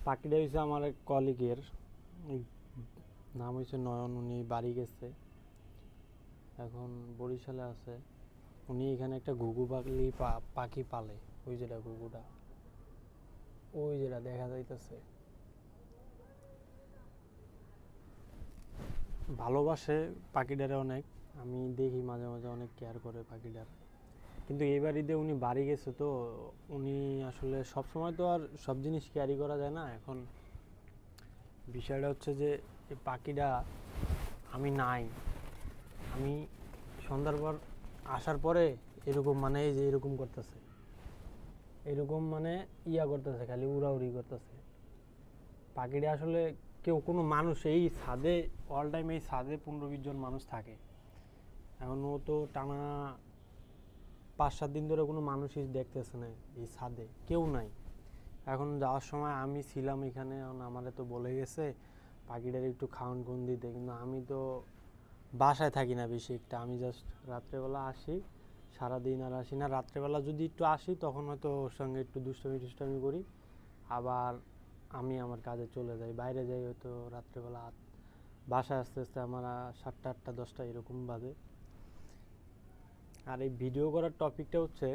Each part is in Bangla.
পাখিটা হয়েছে আমার এক কলিগের, নাম হয়েছে নয়ন। উনি বাড়ি গেছে, এখন বরিশালে আছে। উনি এখানে একটা ঘুঘু পাখি পালে। ওই যেটা ঘুঘুটা, ওই যেটা দেখা যাইতেছে, ভালোবাসে পাখিটারে অনেক। আমি দেখি মাঝে মাঝে অনেক কেয়ার করে পাখিটার। কিন্তু এই বাড়িতে উনি বাড়ি গেছে, তো উনি আসলে সব সময় তো আর সব জিনিস ক্যারি করা যায় না। এখন বিষয়টা হচ্ছে যে এই পাখিটা আমি নাই, আমি সন্ধ্যার পর আসার পরে এরকম মানে এই যে এরকম করতেছে, এরকম মানে করতেছে, খালি উড়াউড়ি করতেছে পাখিটা। আসলে কেউ কোনো মানুষ এই ছাদে অল টাইম এই ছাদে 15-20 জন মানুষ থাকে। এখন ও তো টানা 5-7 দিন ধরে কোনো মানুষই দেখতেছে না, এই ছাদে কেউ নাই। এখন যাওয়ার সময় আমি ছিলাম এখানে, আমারে তো বলে গেছে পাখিটার একটু খাওয়ান কোন দিতে, কিন্তু আমি তো বাসায় থাকি না বেশি একটা। আমি জাস্ট রাত্রেবেলা আসি, সারাদিন আর আসি না। রাত্রেবেলা যদি একটু আসি তখন হয়তো ওর সঙ্গে একটু দুষ্টামি করি, আবার আমি আমার কাজে চলে যাই, বাইরে যাই। হয়তো রাত্রেবেলা বাসায় আস্তে আস্তে আমার 7টা 8টা 10টা এরকম বাজে। আর এই ভিডিও করার টপিকটা হচ্ছে,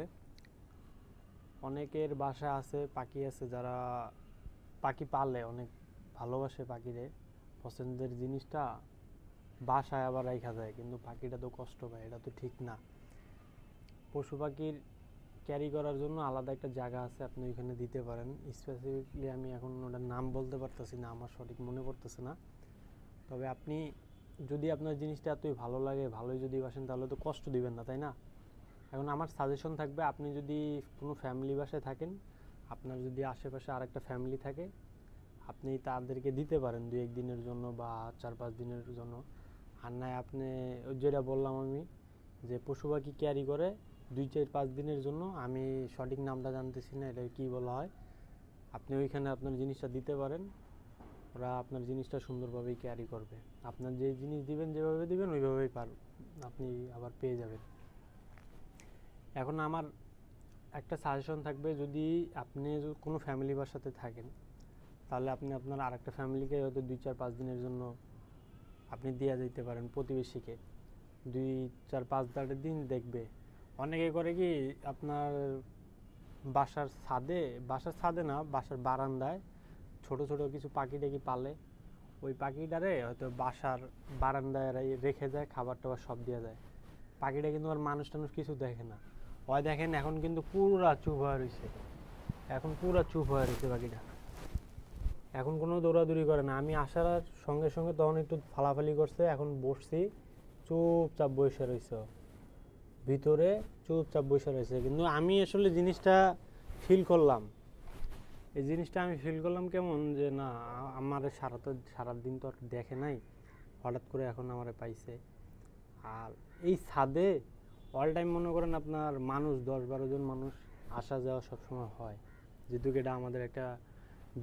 অনেকের বাসায় আছে পাখি আছে যারা পাখি পালে, অনেক ভালোবাসে পাখিরে, পছন্দের জিনিসটা বাসায় আবার রাখা যায়, কিন্তু পাখিটা তো কষ্ট পায়, এটা তো ঠিক না। পশু পাখির ক্যারি করার জন্য আলাদা একটা জায়গা আছে, আপনি ওইখানে দিতে পারেন। স্পেসিফিকলি আমি এখন ওটার নাম বলতে পারতেছি না, আমার সঠিক মনে পড়তেছে না। তবে আপনি যদি আপনার জিনিসটা এতই ভালো লাগে, ভালোই যদি বাসেন, তাহলে তো কষ্ট দিবেন না, তাই না? এখন আমার সাজেশন থাকবে, আপনি যদি কোনো ফ্যামিলি বাসায় থাকেন, আপনার যদি আশেপাশে আরেকটা ফ্যামিলি থাকে, আপনি তাদেরকে দিতে পারেন 2-1 দিনের জন্য বা 4-5 দিনের জন্য। আর নয় আপনি যেটা বললাম আমি, যে পশু পাখি ক্যারি করে 2-4-5 দিনের জন্য, আমি সঠিক নামটা জানতেছি না এটা কি বলা হয়, আপনি ওইখানে আপনার জিনিসটা দিতে পারেন। ওরা আপনার জিনিসটা সুন্দরভাবেই ক্যারি করবে। আপনার যে জিনিস দিবেন, যেভাবে দিবেন ওইভাবেই আপনি আবার পেয়ে যাবেন। এখন আমার একটা সাজেশন থাকবে, যদি আপনি কোনো ফ্যামিলি বাসাতে থাকেন, তাহলে আপনি আপনার আরেকটা ফ্যামিলিকে হয়তো 2-4-5 দিনের জন্য আপনি দিয়ে যেতে পারেন প্রতিবেশীকে। 2-4-5 দিন দেখবে। অনেকে করে কি, আপনার বাসার ছাদে না, বাসার বারান্দায় ছোট ছোট কিছু পাখি টাকি পালে। ওই পাখিটারে হয়তো বাসার বারান্দায় রেখে যায়, খাবার টাবার সব দিয়ে যায়। পাখিটা কিন্তু আর মানুষ টানুষ কিছু দেখে না। ওই দেখেন এখন কিন্তু পুরা চুপ হয়ে রয়েছে, এখন পুরা চুপ হয়ে রয়েছে পাখিটা, এখন কোনো দৌড়াদৌড়ি করে না। আমি আসার সঙ্গে সঙ্গে তখন একটু ফালাফালি করছে, এখন বসছি, চুপচাপ বসে রয়েছে ভিতরে, চুপচাপ বসে রয়েছে। কিন্তু আমি আসলে জিনিসটা ফিল করলাম, এই জিনিসটা আমি ফিল করলাম কেমন যে, না আমার সারাদিন তো আর দেখে নাই, হঠাৎ করে এখন আমারে পাইছে। আর এই ছাদে অল টাইম মনে করেন আপনার মানুষ 10-12 জন মানুষ আসা যাওয়া সবসময় হয়, যেহেতু এটা আমাদের একটা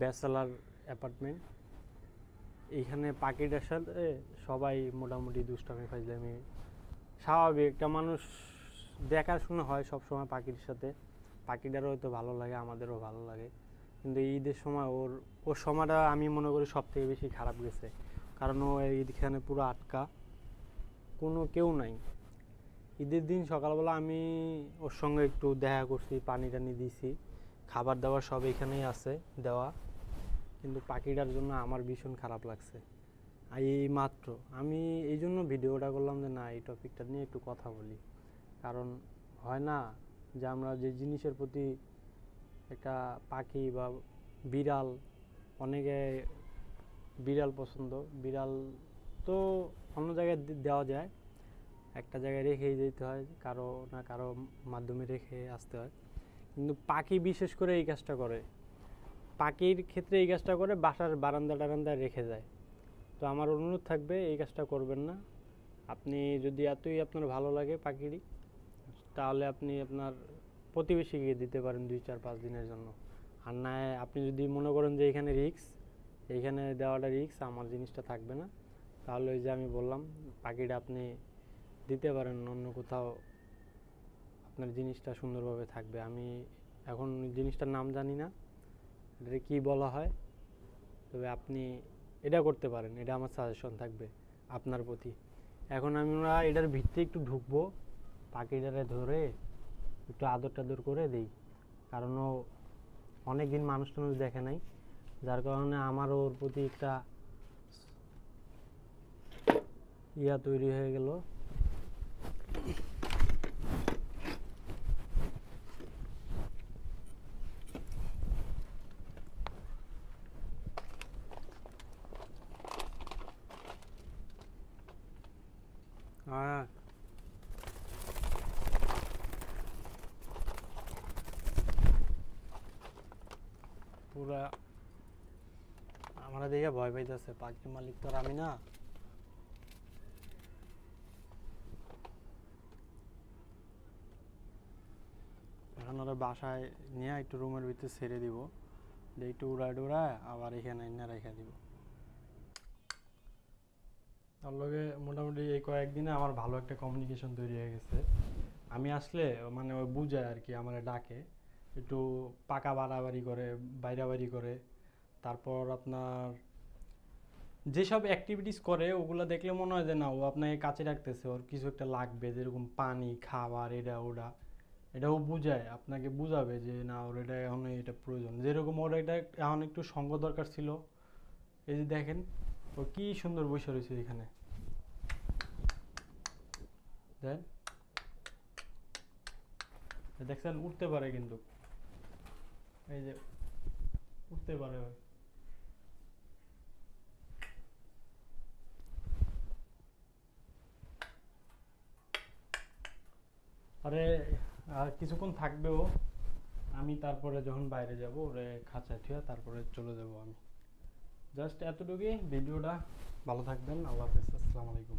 ব্যাচেলার অ্যাপার্টমেন্ট। এইখানে পাখিটার সাথে সবাই মোটামুটি দুষ্টামি ফাজলামি স্বাভাবিক। একটা মানুষ দেখাশোনা হয় সবসময় পাখির সাথে, পাখিটারও হয়তো ভালো লাগে, আমাদেরও ভালো লাগে। কিন্তু ঈদের সময় ওর সময়টা আমি মনে করি সব থেকে বেশি খারাপ গেছে, কারণ ও এইখানে পুরো আটকা, কোনো কেউ নাই। ঈদের দিন সকালবেলা আমি ওর সঙ্গে একটু দেখা করছি, পানি টানি দিয়েছি, খাবার দাবার সব এখানেই আছে দেওয়া, কিন্তু পাখিটার জন্য আমার ভীষণ খারাপ লাগছে। এই মাত্র আমি এই জন্য ভিডিওটা করলাম যে না, এই টপিকটা নিয়ে একটু কথা বলি। কারণ হয় না যে আমরা যে জিনিসের প্রতি একটা পাখি বা বিড়াল, অনেকে বিড়াল পছন্দ, বিড়াল তো অন্য জায়গায় দেওয়া যায়, একটা জায়গায় রেখেই যেতে হয়, কারো না কারো মাধ্যমে রেখে আসতে হয়। কিন্তু পাখি বিশেষ করে এই কাজটা করে, পাখির ক্ষেত্রে এই কাজটা করে, বাসার বারান্দা টারান্দায় রেখে যায়। তো আমার অনুরোধ থাকবে এই কাজটা করবেন না। আপনি যদি এতই আপনার ভালো লাগে পাখিরই, তাহলে আপনি আপনার প্রতিবেশীকে দিতে পারেন 2-4-5 দিনের জন্য। আর না আপনি যদি মনে করেন যে এখানে রিস্ক, এইখানে দেওয়াটা রিস্ক, আমার জিনিসটা থাকবে না, তাহলে ওই যে আমি বললাম পাখিটা আপনি দিতে পারেন অন্য কোথাও, আপনার জিনিসটা সুন্দরভাবে থাকবে। আমি এখন জিনিসটার নাম জানি না, এটা কী বলা হয়, তবে আপনি এটা করতে পারেন, এটা আমার সাজেশন থাকবে আপনার প্রতি। এখন আমরা এটার ভিতরে একটু ঢুকবো, পাখিটারে ধরে একটু আদর টাদর করে দিই, কারণ ও অনেকদিন মানুষ টানুষ দেখে নাই, যার কারণে আমার ওর প্রতি একটা ইয়া তৈরি হয়ে গেল। পুরা আমরা দেখে ভয় পাইতেছে, পাখির মালিক তো আর আমি না। এখন ওরা বাসায় নিয়ে একটু রুমের ভিতরে ছেড়ে দিব, দিয়ে একটু উড়ায় ডুড়ায় আবার এখানে এনে রেখে দিব। তার লগে মোটামুটি এই কয়েকদিনে আমার ভালো একটা কমিউনিকেশন তৈরি হয়ে গেছে। আমি আসলে মানে ওই বুঝায় আর কি, আমার ডাকে, একটু পাকা বাড়াবাড়ি করে, বাইরাবাড়ি করে, তারপর আপনার যেসব অ্যাক্টিভিটিস করে ওগুলো দেখলে মনে হয় যে না ও আপনাকে কাছে রাখতেছে, ওর কিছু একটা লাগবে, যেরকম পানি খাবার এটা ওটা, এটাও বুঝায়, আপনাকে বুঝাবে যে না ওর এটা এখন এটা প্রয়োজন। যেরকম ওর এটা এখন একটু সঙ্গ দরকার ছিল, এই যে দেখেন ও কি সুন্দর বসে রয়েছে এখানে, দেখছেন উঠতে পারে, কিন্তু এই যে উঠতে পারে। আরে আর কিছুক্ষণ থাকবেও, আমি তারপরে যখন বাইরে যাব ওরে খাঁচায় থুয়া তারপরে চলে যাব আমি। জাস্ট এতটুকুই ভিডিওটা। ভালো থাকবেন, আল্লাহ হাফেজ, আসসালামু আলাইকুম।